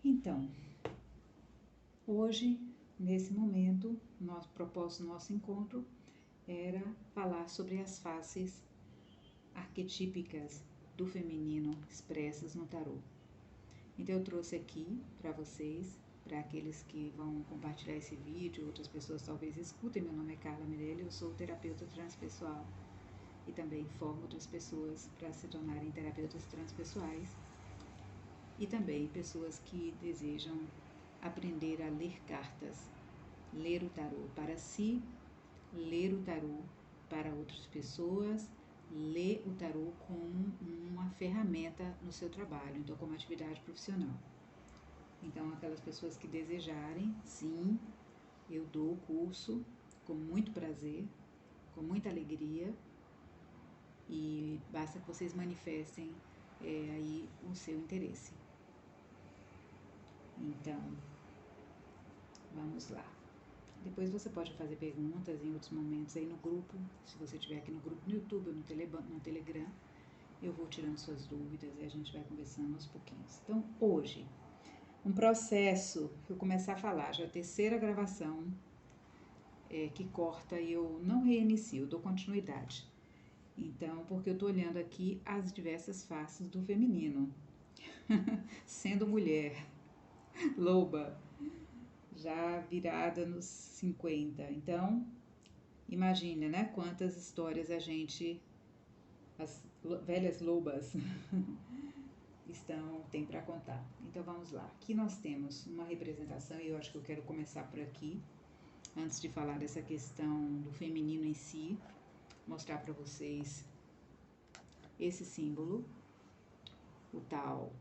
Então, hoje, nesse momento, nosso propósito do nosso encontro era falar sobre as faces arquetípicas do feminino expressas no tarô. Então eu trouxe aqui para vocês, para aqueles que vão compartilhar esse vídeo, outras pessoas talvez escutem. Meu nome é Carla Mirelli, eu sou terapeuta transpessoal e também formo outras pessoas para se tornarem terapeutas transpessoais e também pessoas que desejam aprender a ler cartas, ler o tarô para si, ler o tarô para outras pessoas, ler o tarô como uma ferramenta no seu trabalho, então como atividade profissional. Então, aquelas pessoas que desejarem, sim, eu dou o curso com muito prazer, com muita alegria, e basta que vocês manifestem aí o seu interesse. Então, vamos lá. Depois você pode fazer perguntas em outros momentos aí no grupo, se você estiver aqui no grupo no YouTube ou no Telegram, eu vou tirando suas dúvidas e a gente vai conversando aos pouquinhos. Então, hoje, um processo que eu começar a falar, já é a terceira gravação que corta e eu não reinicio, eu dou continuidade. Então, porque eu tô olhando aqui as diversas faces do feminino, sendo mulher, loba, já virada nos 50. Então, imagina, né, quantas histórias as velhas lobas tem para contar. Então vamos lá. Aqui nós temos uma representação e eu acho que eu quero começar por aqui, antes de falar dessa questão do feminino em si, mostrar para vocês esse símbolo, o tal.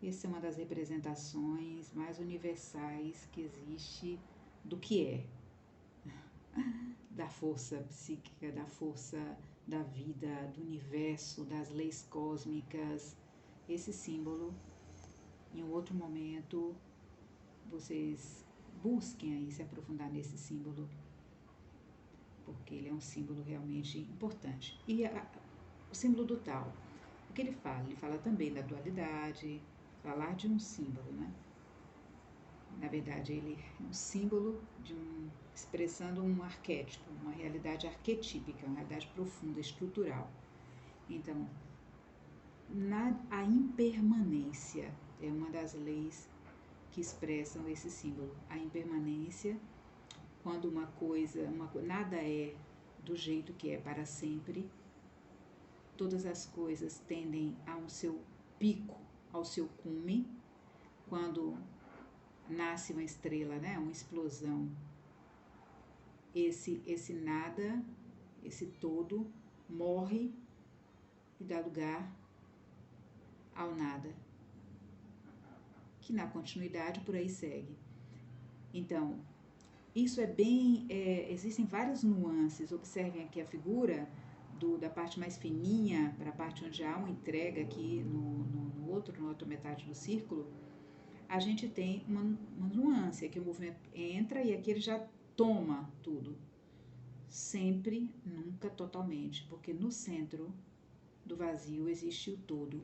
Essa é uma das representações mais universais que existe do que é, da força psíquica, da força da vida, do universo, das leis cósmicas. Esse símbolo, em um outro momento, vocês busquem aí se aprofundar nesse símbolo, porque ele é um símbolo realmente importante. E o símbolo do tal, o que ele fala? Ele fala também da dualidade, falar de um símbolo, né? Na verdade, ele é um símbolo expressando um arquétipo, uma realidade arquetípica, uma realidade profunda, estrutural. Então, a impermanência é uma das leis que expressam esse símbolo. A impermanência, quando nada é do jeito que é para sempre, todas as coisas tendem ao seu pico, ao seu cume, quando nasce uma estrela, né, uma explosão. Esse nada, esse todo, morre e dá lugar ao nada, que na continuidade por aí segue. Então, isso existem várias nuances. Observem aqui a figura da parte mais fininha para a parte onde há uma entrega aqui na outra metade do círculo. A gente tem uma nuance, aqui o movimento entra e aqui ele já toma tudo. Sempre, nunca totalmente, porque no centro do vazio existe o todo.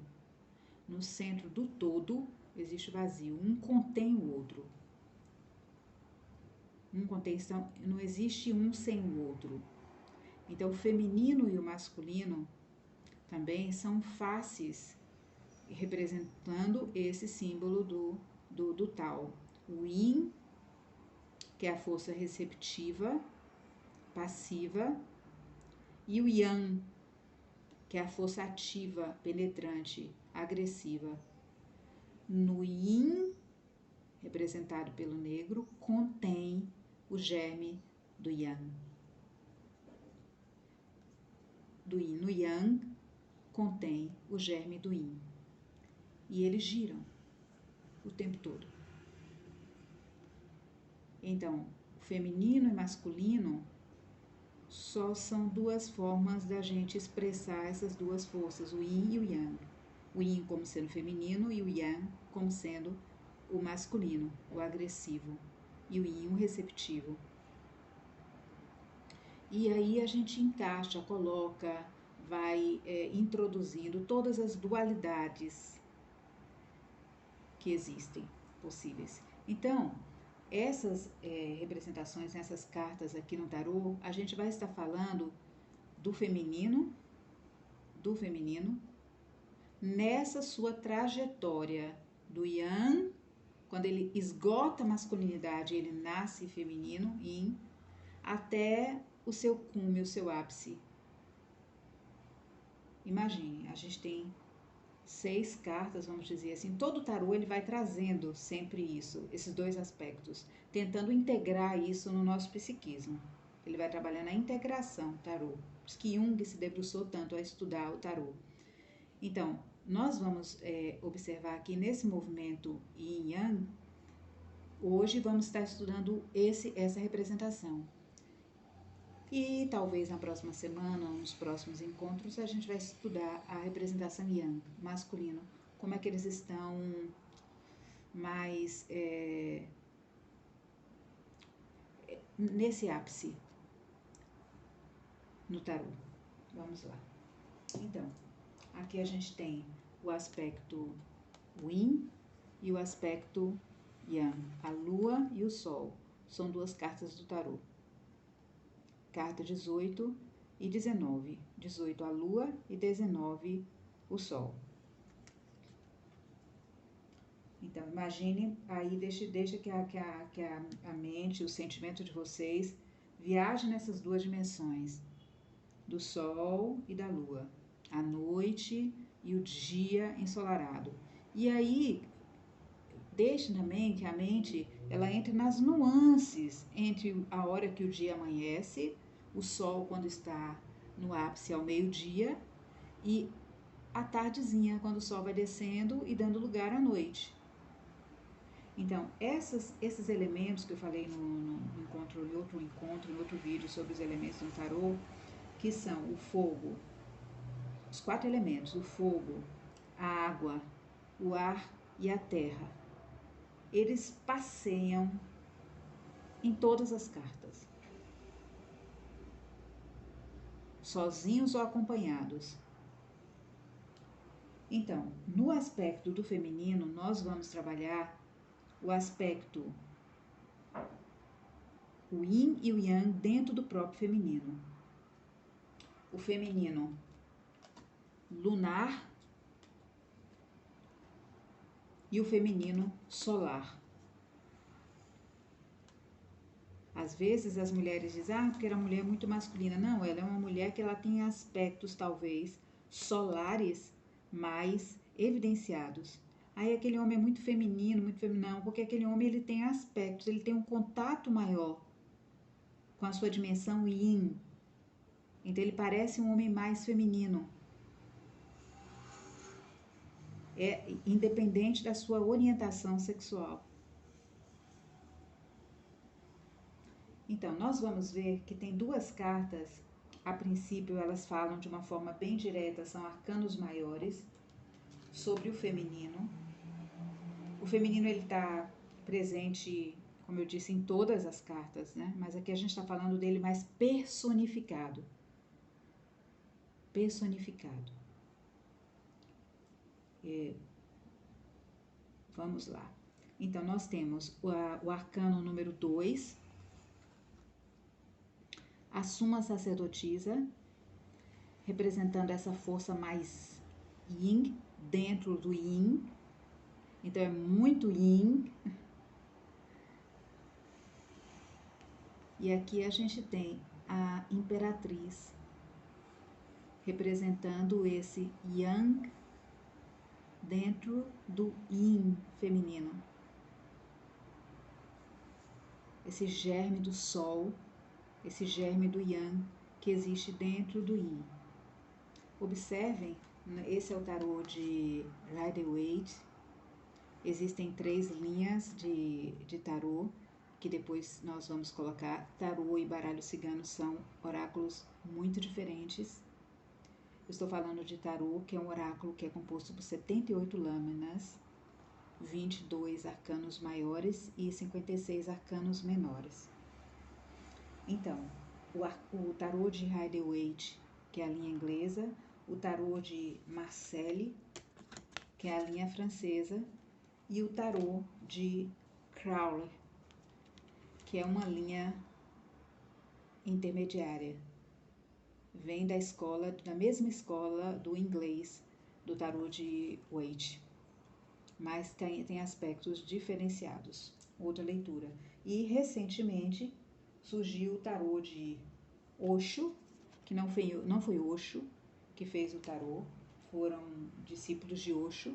No centro do todo existe o vazio, um contém o outro. Não existe um sem o outro. Então, o feminino e o masculino também são faces representando esse símbolo do tal. O yin, que é a força receptiva, passiva, e o yang, que é a força ativa, penetrante, agressiva. No yin, representado pelo negro, contém o germe do yang. No yang, contém o germe do yin. E eles giram o tempo todo. Então, o feminino e masculino só são duas formas da gente expressar essas duas forças, o yin e o yang. O yin como sendo feminino e o yang como sendo o masculino, o agressivo, e o yin o receptivo. E aí a gente encaixa, coloca, vai introduzindo todas as dualidades que existem possíveis. Então, essas representações, essas cartas aqui no tarô, a gente vai estar falando do feminino, nessa sua trajetória do Yang, quando ele esgota a masculinidade, ele nasce feminino, Yin, até o seu cume, o seu ápice. Imagine, a gente tem 6 cartas, vamos dizer assim, todo tarô ele vai trazendo sempre isso, esses dois aspectos, tentando integrar isso no nosso psiquismo. Ele vai trabalhando a integração, tarô. Por isso que Jung se debruçou tanto a estudar o tarô. Então, nós vamos observar aqui nesse movimento Yin Yang, hoje vamos estar estudando essa representação. E talvez na próxima semana, nos próximos encontros, a gente vai estudar a representação Yang, masculino, como é que eles estão mais nesse ápice no tarô. Vamos lá. Então, aqui a gente tem o aspecto Yin e o aspecto Yang, a Lua e o Sol. São 2 cartas do tarô. Carta 18 e 19. 18 a Lua e 19 o Sol. Então, imagine aí, deixa que a mente, o sentimento de vocês viaje nessas 2 dimensões, do Sol e da Lua, a noite e o dia ensolarado. E aí, deixe também que a mente ela entre nas nuances entre a hora que o dia amanhece, o sol quando está no ápice ao meio-dia e a tardezinha quando o sol vai descendo e dando lugar à noite. Então, esses elementos que eu falei no em outro vídeo sobre os elementos do tarô, que são o fogo, os 4 elementos, o fogo, a água, o ar e a terra. Eles passeiam em todas as cartas, sozinhos ou acompanhados. Então, no aspecto do feminino, nós vamos trabalhar o aspecto, o Yin e o Yang dentro do próprio feminino. O feminino lunar e o feminino solar. Às vezes as mulheres dizem, porque era uma mulher muito masculina. Não, ela é uma mulher que ela tem aspectos talvez solares mais evidenciados. Aí aquele homem é muito feminino, não, porque aquele homem ele tem aspectos, ele tem um contato maior com a sua dimensão Yin. Então ele parece um homem mais feminino. Independente da sua orientação sexual. Então, nós vamos ver que tem 2 cartas, a princípio elas falam de uma forma bem direta, são arcanos maiores, sobre o feminino. O feminino ele está presente, como eu disse, em todas as cartas, né? Mas aqui a gente está falando dele mais personificado. Personificado. Vamos lá. Então, nós temos o arcano número 2, a Suma Sacerdotisa, representando essa força mais Yin, dentro do Yin. Então, é muito Yin. E aqui a gente tem a Imperatriz, representando esse Yang dentro do Yin feminino. Esse germe do Sol, esse germe do Yang que existe dentro do Yin. Observem, esse é o tarô de Rider-Waite. Existem 3 linhas de tarô, que depois nós vamos colocar. Tarô e baralho cigano são oráculos muito diferentes. Eu estou falando de tarô, que é um oráculo que é composto por 78 lâminas, 22 arcanos maiores e 56 arcanos menores. Então, o tarô de Rider-Waite, que é a linha inglesa, o tarô de Marcelli, que é a linha francesa, e o tarô de Crowley, que é uma linha intermediária. Vem da mesma escola do inglês, do tarô de Waite, mas tem aspectos diferenciados. Outra leitura. E recentemente surgiu o tarô de Osho, que não foi Osho que fez o tarô, foram discípulos de Osho.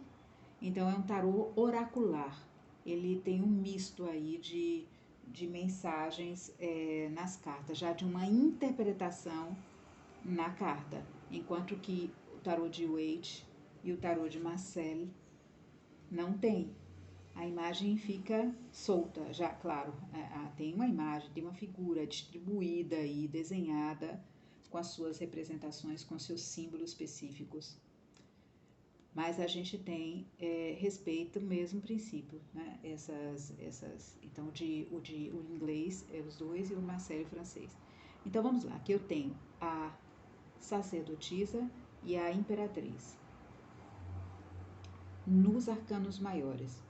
Então é um tarô oracular. Ele tem um misto aí de mensagens nas cartas, já de uma interpretação na carta, enquanto que o tarô de Waite e o tarô de Marcel não tem. A imagem fica solta, já, claro, tem uma imagem, tem uma figura distribuída e desenhada com as suas representações, com seus símbolos específicos. Mas a gente tem respeito o mesmo princípio, né? Então, o inglês é os dois e o Marcel o francês. Então, vamos lá, aqui eu tenho a sacerdotisa e a imperatriz. Nos arcanos maiores,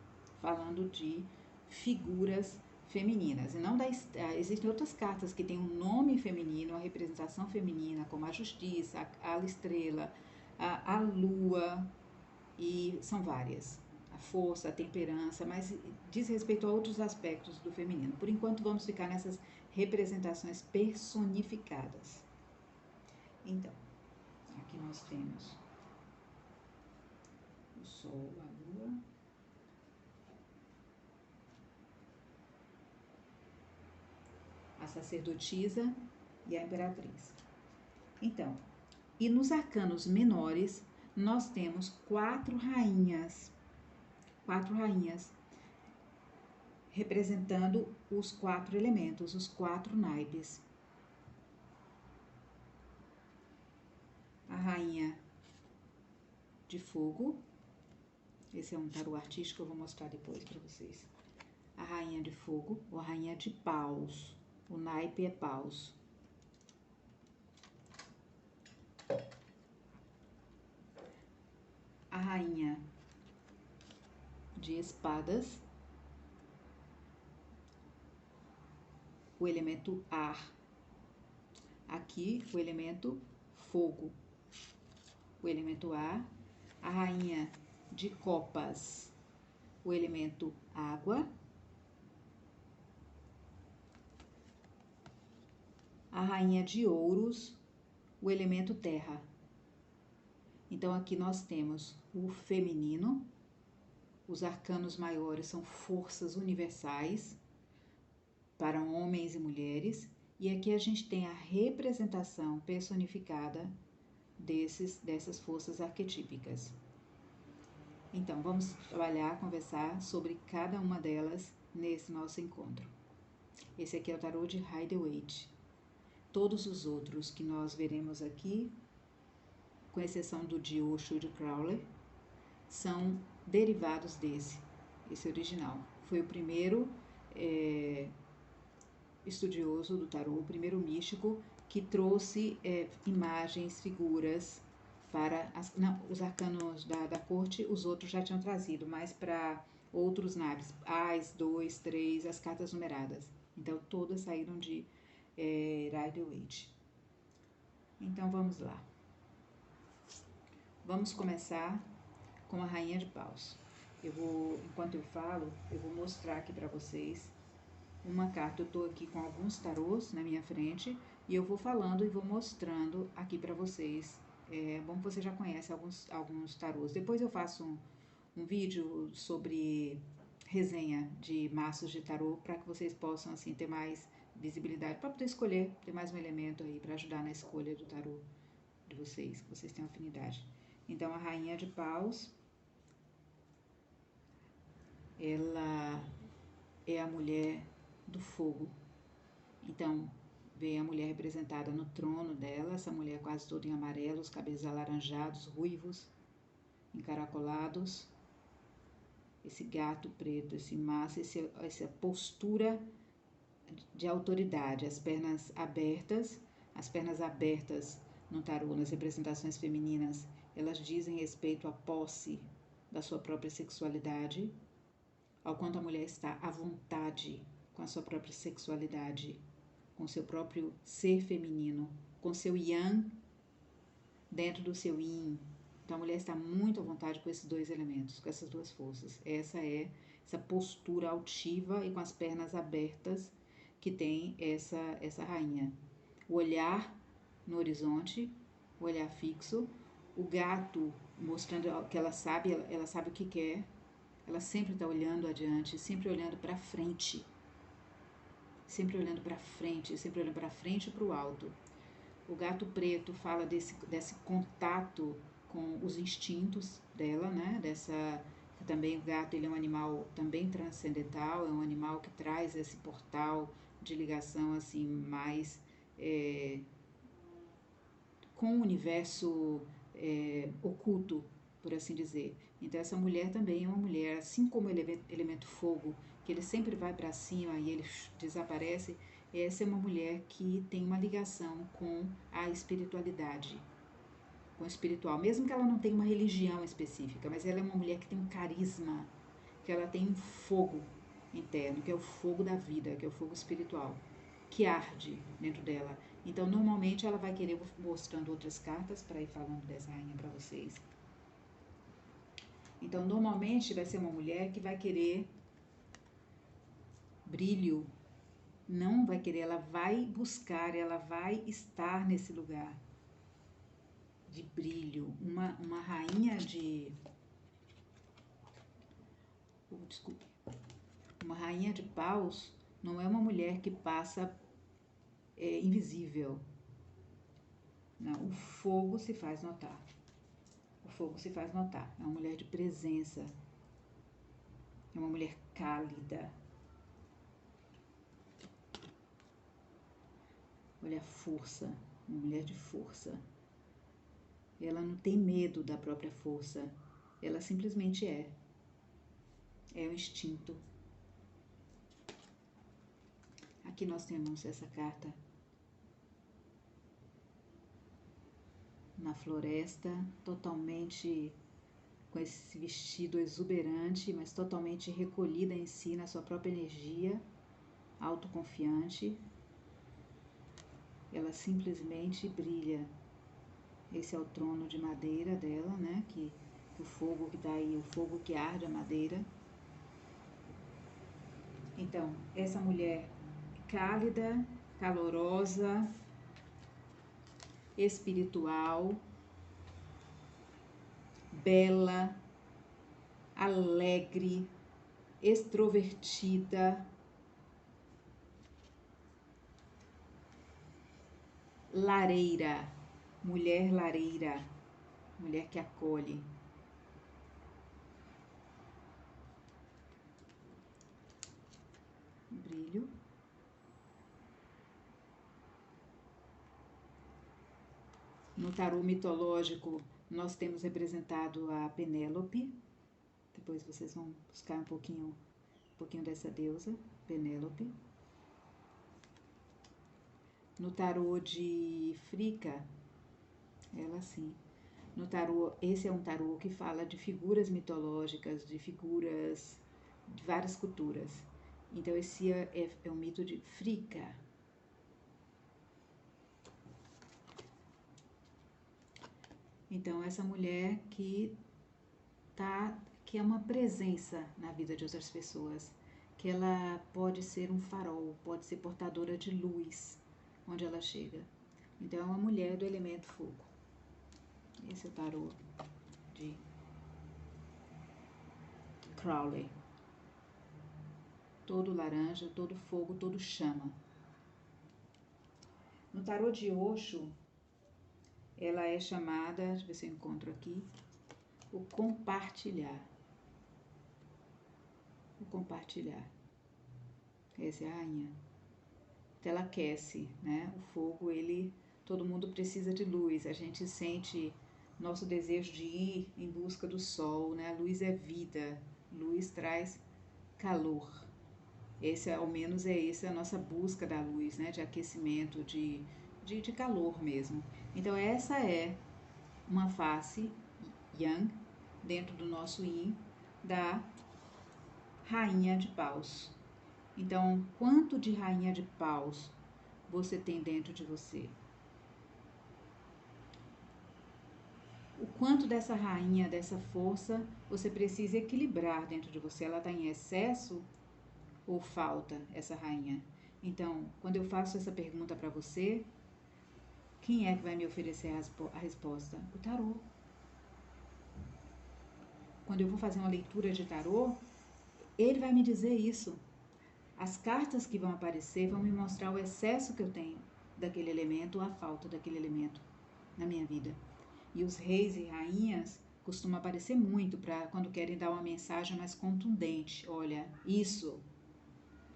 falando de figuras femininas. E não existem outras cartas que têm um nome feminino, uma representação feminina, como a justiça, a estrela, a lua, e são várias. A força, a temperança, mas diz respeito a outros aspectos do feminino. Por enquanto, vamos ficar nessas representações personificadas. Então, aqui nós temos o Sol, a Lua, a sacerdotisa e a imperatriz. Então, e nos arcanos menores, nós temos 4 rainhas, representando os 4 elementos, os 4 naipes. A rainha de fogo, esse é um tarô artístico, eu vou mostrar depois para vocês. A rainha de fogo, ou a rainha de paus, o naipe é paus. A rainha de espadas, o elemento ar. Aqui o elemento fogo, o elemento ar. A rainha de copas, o elemento água. A rainha de ouros, o elemento terra. Então aqui nós temos o feminino, os arcanos maiores são forças universais para homens e mulheres, e aqui a gente tem a representação personificada dessas forças arquetípicas. Então, vamos trabalhar, conversar sobre cada uma delas nesse nosso encontro. Esse aqui é o tarô de Rider-Waite. Todos os outros que nós veremos aqui, com exceção do de Osho e de Crowley, são derivados esse original. Foi o primeiro estudioso do tarô, o primeiro místico que trouxe imagens, figuras para os arcanos da corte, os outros já tinham trazido, mas para outros naipes, Ás, 2, 3, as cartas numeradas. Então, todas saíram de Rider-Waite. Então, vamos lá. Vamos começar com a Rainha de Paus. Enquanto eu falo, eu vou mostrar aqui para vocês uma carta. Eu estou aqui com alguns tarôs na minha frente e eu vou falando e vou mostrando aqui para vocês. É bom que você já conhece alguns tarôs. Depois eu faço um vídeo sobre resenha de maços de tarô para que vocês possam assim ter mais visibilidade, para poder escolher, ter mais um elemento aí para ajudar na escolha do tarô de vocês, que vocês tenham afinidade. Então, a Rainha de Paus, ela é a mulher do fogo. Então, vem a mulher representada no trono dela, essa mulher quase toda em amarelo, os cabelos alaranjados, ruivos, encaracolados, esse gato preto, esse maço, essa postura de autoridade, as pernas abertas no tarô, nas representações femininas, elas dizem respeito à posse da sua própria sexualidade, ao quanto a mulher está à vontade com a sua própria sexualidade, com seu próprio ser feminino, com seu yang dentro do seu yin. Então a mulher está muito à vontade com esses dois elementos, com essas duas forças. Essa é essa postura altiva e com as pernas abertas que tem essa rainha. O olhar no horizonte, o olhar fixo, o gato mostrando que ela sabe o que quer, ela sempre está olhando adiante, sempre olhando para frente, sempre olhando para frente, sempre olhando para frente e para o alto. O gato preto fala desse contato com os instintos dela, né? Também o gato, ele é um animal também transcendental, é um animal que traz esse portal de ligação assim mais com o universo oculto, por assim dizer. Então essa mulher também é uma mulher, assim como o elemento fogo, que ele sempre vai para cima e ele desaparece. Essa é uma mulher que tem uma ligação com a espiritualidade, com o espiritual, mesmo que ela não tenha uma religião específica, mas ela é uma mulher que tem um carisma, que ela tem um fogo interno, que é o fogo da vida, que é o fogo espiritual, que arde dentro dela. Então, normalmente, ela vai querer, mostrando outras cartas para ir falando dessa rainha para vocês. Então, normalmente, vai ser uma mulher que vai querer brilho, não vai querer, ela vai buscar, ela vai estar nesse lugar de brilho. Uma rainha de... desculpe. Uma rainha de paus não é uma mulher que passa invisível. Não, o fogo se faz notar. O fogo se faz notar. É uma mulher de presença. É uma mulher cálida. Olha a força. Uma mulher de força. Ela não tem medo da própria força. Ela simplesmente é. É o instinto. Aqui nós temos essa carta. Na floresta, totalmente com esse vestido exuberante, mas totalmente recolhida em si, na sua própria energia, autoconfiante. Ela simplesmente brilha. Esse é o trono de madeira dela, né? Que o fogo que dá aí, o fogo que arde a madeira. Então, essa mulher cálida, calorosa, espiritual, bela, alegre, extrovertida, lareira, mulher lareira, mulher que acolhe. Brilho. No tarô mitológico, nós temos representado a Penélope. Depois vocês vão buscar um pouquinho dessa deusa, Penélope. No tarô de Frica, ela sim. No tarô, esse é um tarô que fala de figuras mitológicas, de figuras de várias culturas. Então esse é o mito de Frica. Então essa mulher que é uma presença na vida de outras pessoas, que ela pode ser um farol, pode ser portadora de luz onde ela chega. Então é uma mulher do elemento fogo. Esse é o tarô de Crowley. Todo laranja, todo fogo, todo chama. No tarô de Osho, ela é chamada, deixa eu ver se eu encontro aqui, o compartilhar. O compartilhar. Essa é a rainha. Então ela aquece, né? O fogo, todo mundo precisa de luz. A gente sente nosso desejo de ir em busca do sol, né? A luz é vida. Luz traz calor. Ao menos essa a nossa busca da luz, né? De aquecimento, de calor mesmo. Então essa é uma face yang dentro do nosso yin da Rainha de Paus. Então, quanto de Rainha de Paus você tem dentro de você? O quanto dessa rainha, dessa força, você precisa equilibrar dentro de você? Ela está em excesso ou falta essa rainha? Então, quando eu faço essa pergunta para você, quem é que vai me oferecer a resposta? O tarô. Quando eu vou fazer uma leitura de tarô, ele vai me dizer isso. As cartas que vão aparecer vão me mostrar o excesso que eu tenho daquele elemento ou a falta daquele elemento na minha vida. E os reis e rainhas costumam aparecer muito para quando querem dar uma mensagem mais contundente. Olha, isso,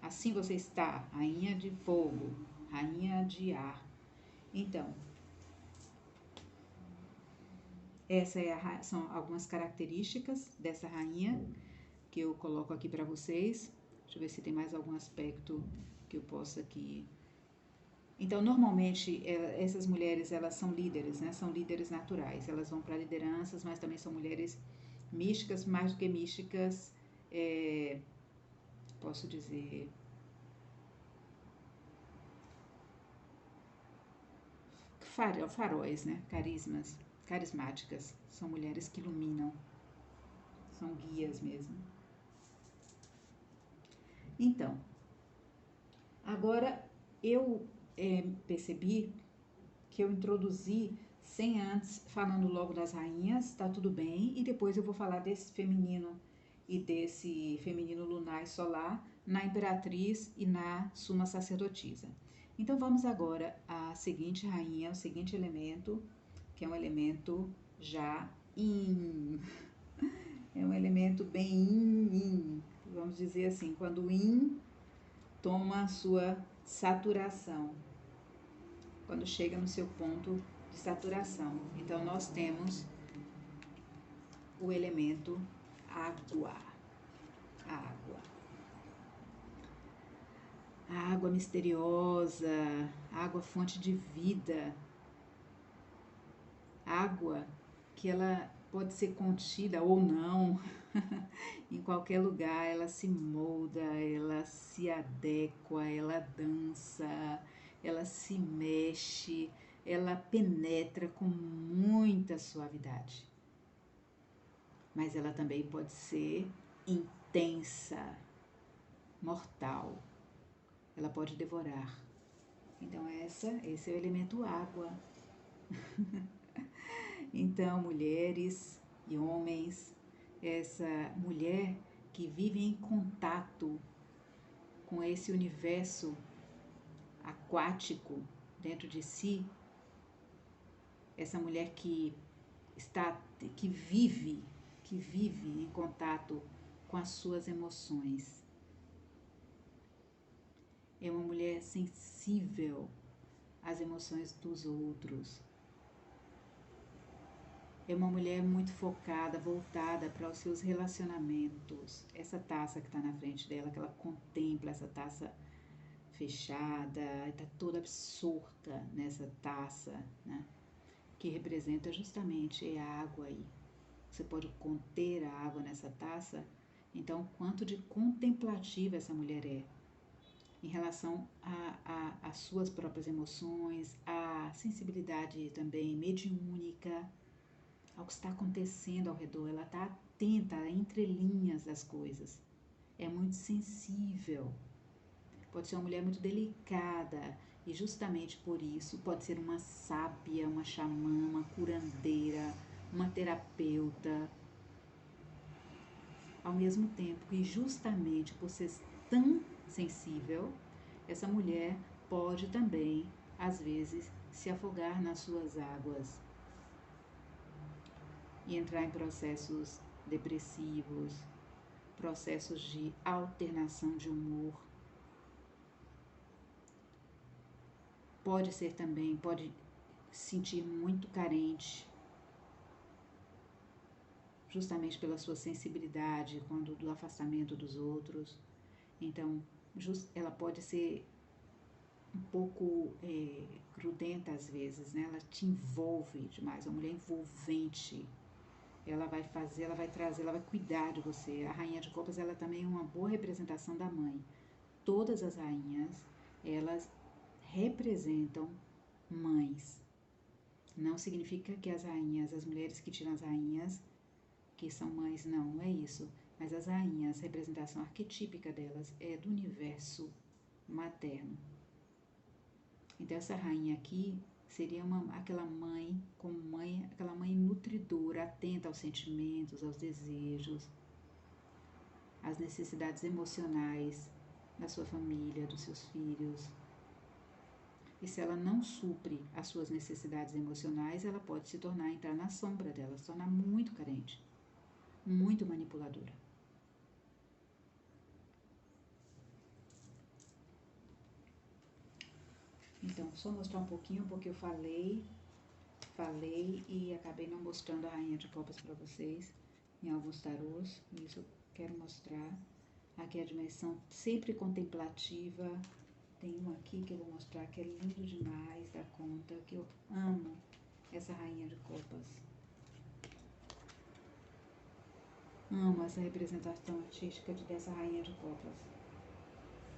assim você está, rainha de fogo, rainha de ar. Então, são algumas características dessa rainha que eu coloco aqui para vocês. Deixa eu ver se tem mais algum aspecto que eu possa aqui. Então, normalmente, essas mulheres, elas são líderes, né? São líderes naturais. Elas vão para lideranças, mas também são mulheres místicas, mais do que místicas, posso dizer, faróis, né? Carismáticas. São mulheres que iluminam, são guias mesmo. Então, agora eu percebi que eu introduzi sem antes, falando logo das rainhas, tá tudo bem, e depois eu vou falar desse feminino e desse feminino lunar e solar na imperatriz e na suma sacerdotisa. Então vamos agora à seguinte rainha, o seguinte elemento, que é um elemento já yin. É um elemento bem yin, vamos dizer assim, quando o yin toma a sua saturação, quando chega no seu ponto de saturação. Então, nós temos o elemento água. A água misteriosa, água fonte de vida. Água que ela pode ser contida ou não. Em qualquer lugar ela se molda, ela se adequa, ela dança, ela se mexe, ela penetra com muita suavidade. Mas ela também pode ser intensa, mortal. Ela pode devorar. Então esse é o elemento água. Então, mulheres e homens, essa mulher que vive em contato com esse universo aquático dentro de si, essa mulher que vive em contato com as suas emoções. É uma mulher sensível às emoções dos outros. É uma mulher muito focada, voltada para os seus relacionamentos. Essa taça que está na frente dela, que ela contempla essa taça fechada, está toda absorta nessa taça, né? Que representa justamente a água aí. Você pode conter a água nessa taça. Então, quanto de contemplativa essa mulher é em relação às suas próprias emoções, à sensibilidade também mediúnica, ao que está acontecendo ao redor. Ela está atenta a entrelinhas das coisas. É muito sensível. Pode ser uma mulher muito delicada e justamente por isso pode ser uma sábia, uma xamã, uma curandeira, uma terapeuta. Ao mesmo tempo que justamente por ser tão sensível, essa mulher pode também, às vezes, se afogar nas suas águas e entrar em processos depressivos, processos de alternação de humor. Pode ser também, pode se sentir muito carente, justamente pela sua sensibilidade, quando do afastamento dos outros. Então, ela pode ser um pouco grudenta às vezes, né? Ela te envolve demais, é uma mulher envolvente. ela vai fazer, ela vai trazer, ela vai cuidar de você. A rainha de copas, ela também é uma boa representação da mãe. Todas as rainhas, elas representam mães. Não significa que as rainhas, as mulheres que tiram as rainhas, que são mães, não é isso. Mas as rainhas, a representação arquetípica delas é do universo materno. Então essa rainha aqui seria aquela mãe, como mãe, aquela mãe nutridora, atenta aos sentimentos, aos desejos, às necessidades emocionais da sua família, dos seus filhos. E se ela não supre as suas necessidades emocionais, ela pode se tornar, entrar na sombra dela, se tornar muito carente, muito manipuladora. Então, só mostrar um pouquinho, porque eu falei e acabei não mostrando a rainha de copas para vocês em alguns tarôs. Isso eu quero mostrar. Aqui é a dimensão sempre contemplativa. Tem um aqui que eu vou mostrar que é lindo demais da conta, que eu amo essa rainha de copas. Amo essa representação artística dessa rainha de copas.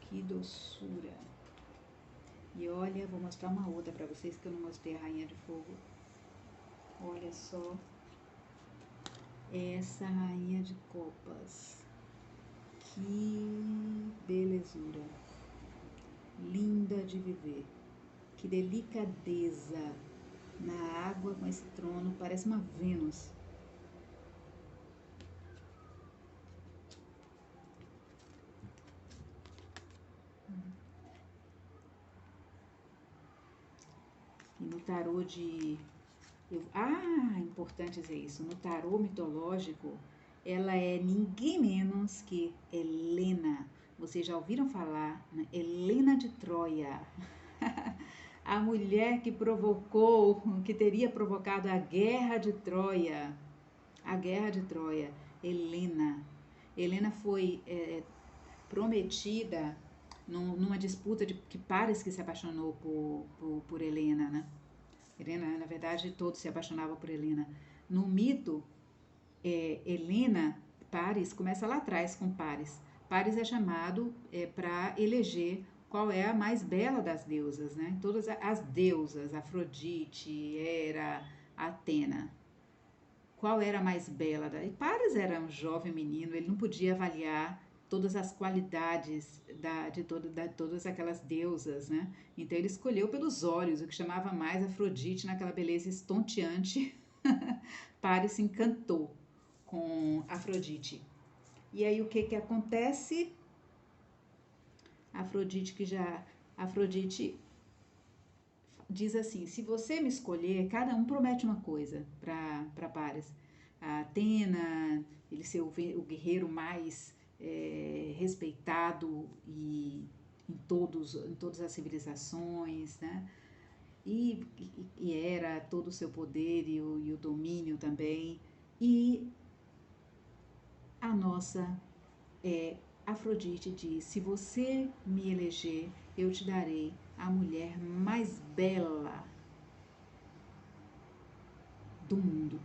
Que doçura! E olha, vou mostrar uma outra para vocês que eu não mostrei, a rainha de fogo. Olha só essa rainha de copas. Que belezura. Linda de viver. Que delicadeza na água com esse trono. Parece uma Vênus. E no tarô de... importante dizer isso. No tarô mitológico, ela é ninguém menos que Helena. Vocês já ouviram falar, né? Helena de Troia. A mulher que provocou, que teria provocado a guerra de Troia. A guerra de Troia. Helena. Helena foi prometida numa disputa de que Paris que se apaixonou por Helena, né? Helena, na verdade, todos se apaixonavam por Helena. No mito, Helena, Paris, começa lá atrás com Paris. Paris é chamado para eleger qual é a mais bela das deusas, né? Todas as deusas, Afrodite, Hera, Atena. Qual era a mais bela? E Paris era um jovem menino, ele não podia avaliar todas as qualidades de todas aquelas deusas, né? Então ele escolheu pelos olhos, o que chamava mais Afrodite, naquela beleza estonteante. Paris se encantou com Afrodite. E aí o que que acontece? Afrodite diz assim: se você me escolher, cada um promete uma coisa para Paris. A Atena, ele ser o guerreiro mais respeitado em todas as civilizações, né? E era todo o seu poder e o domínio também. E a nossa Afrodite diz: se você me eleger, eu te darei a mulher mais bela do mundo.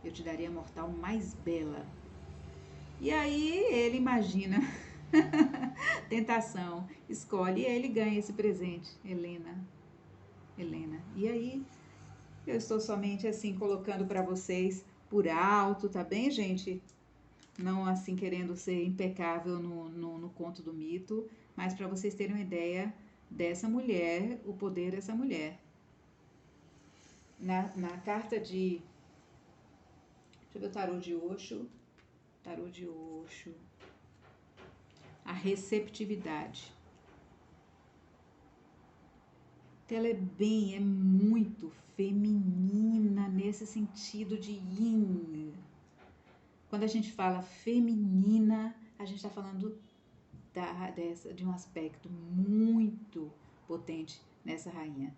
Eu te darei a mortal mais bela. E aí ele imagina, tentação, escolhe e ele ganha esse presente, Helena. E aí eu estou somente assim colocando para vocês por alto, tá bem, gente? Não assim querendo ser impecável no conto do mito, mas para vocês terem uma ideia dessa mulher, o poder dessa mulher. Na carta de... Deixa eu ver o tarô de Osho. Tarô de Osho. A receptividade. Ela é muito feminina nesse sentido de yin. Quando a gente fala feminina, a gente está falando de um aspecto muito potente nessa rainha.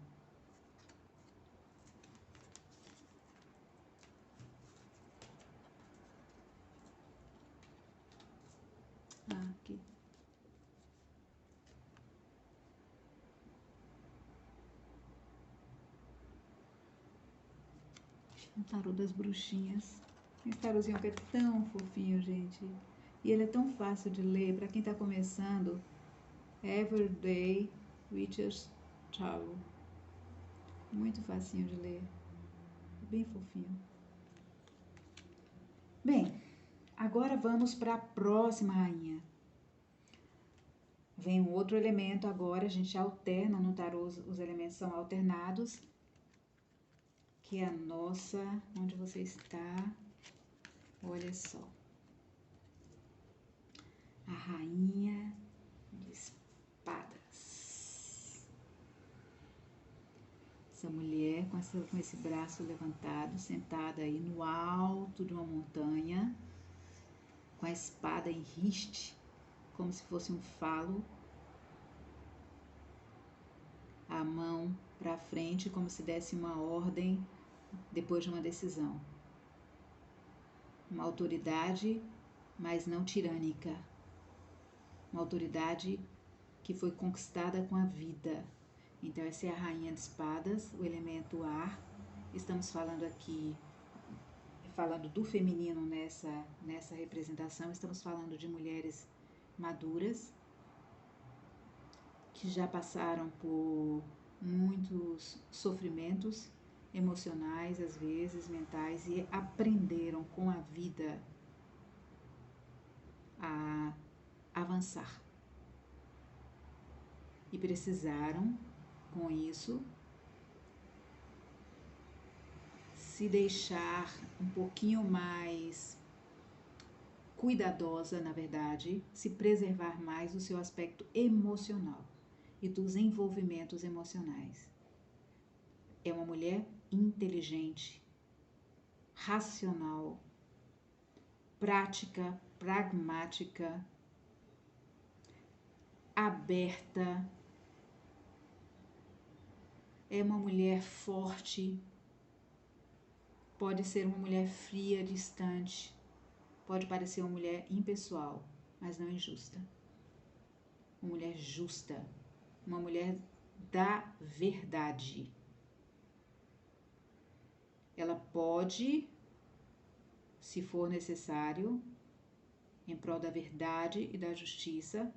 Aqui. O tarô das bruxinhas. Esse tarozinho que é tão fofinho, gente. E ele é tão fácil de ler. Para quem está começando, Everyday Witcher's Tarot. Muito facinho de ler. Bem fofinho. Bem, agora vamos para a próxima rainha. Vem um outro elemento agora, a gente alterna no tarô, os elementos são alternados. Que é a nossa, onde você está, olha só. A rainha de espadas. Essa mulher com esse braço levantado, sentada aí no alto de uma montanha, com a espada em riste, como se fosse um falo. A mão para frente, como se desse uma ordem depois de uma decisão. Uma autoridade, mas não tirânica. Uma autoridade que foi conquistada com a vida. Então, essa é a rainha de espadas, o elemento ar. Estamos falando aqui, falando do feminino nessa representação. Estamos falando de mulheres maduras, que já passaram por muitos sofrimentos emocionais, às vezes mentais, e aprenderam com a vida a avançar. E precisaram, com isso, se deixar um pouquinho mais cuidadosa, na verdade, se preservar mais do seu aspecto emocional e dos envolvimentos emocionais. É uma mulher inteligente, racional, prática, pragmática, aberta. É uma mulher forte, pode ser uma mulher fria, distante, pode parecer uma mulher impessoal, mas não injusta. Uma mulher justa, uma mulher da verdade. Ela pode, se for necessário, em prol da verdade e da justiça,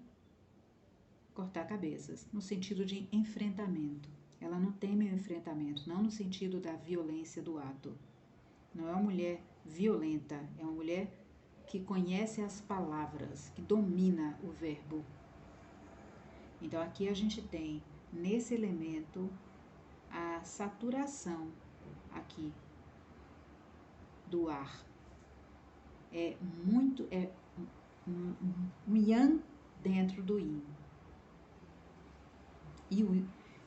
cortar cabeças, no sentido de enfrentamento. Ela não teme o enfrentamento, não no sentido da violência do ato. Não é uma mulher violenta, é uma mulher que conhece as palavras, que domina o verbo. Então aqui a gente tem, nesse elemento, a saturação aqui do ar. É um yang dentro do yin. E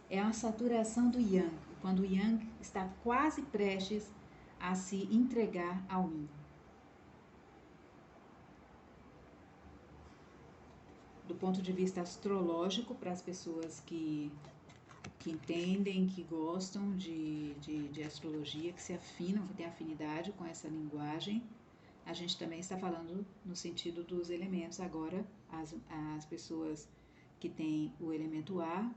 é a saturação do yang, quando o yang está quase prestes a se entregar ao yin. Do ponto de vista astrológico, para as pessoas que entendem, que gostam de astrologia, que se afinam, que têm afinidade com essa linguagem, a gente também está falando no sentido dos elementos. Agora, as pessoas que têm o elemento ar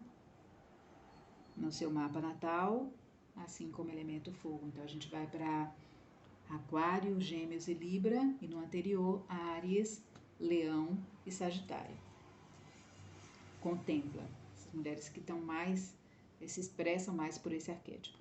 no seu mapa natal, assim como elemento fogo. Então, a gente vai para Aquário, Gêmeos e Libra, e no anterior, Áries, Leão e Sagitário. Contempla essas mulheres que estão mais, se expressam mais por esse arquétipo.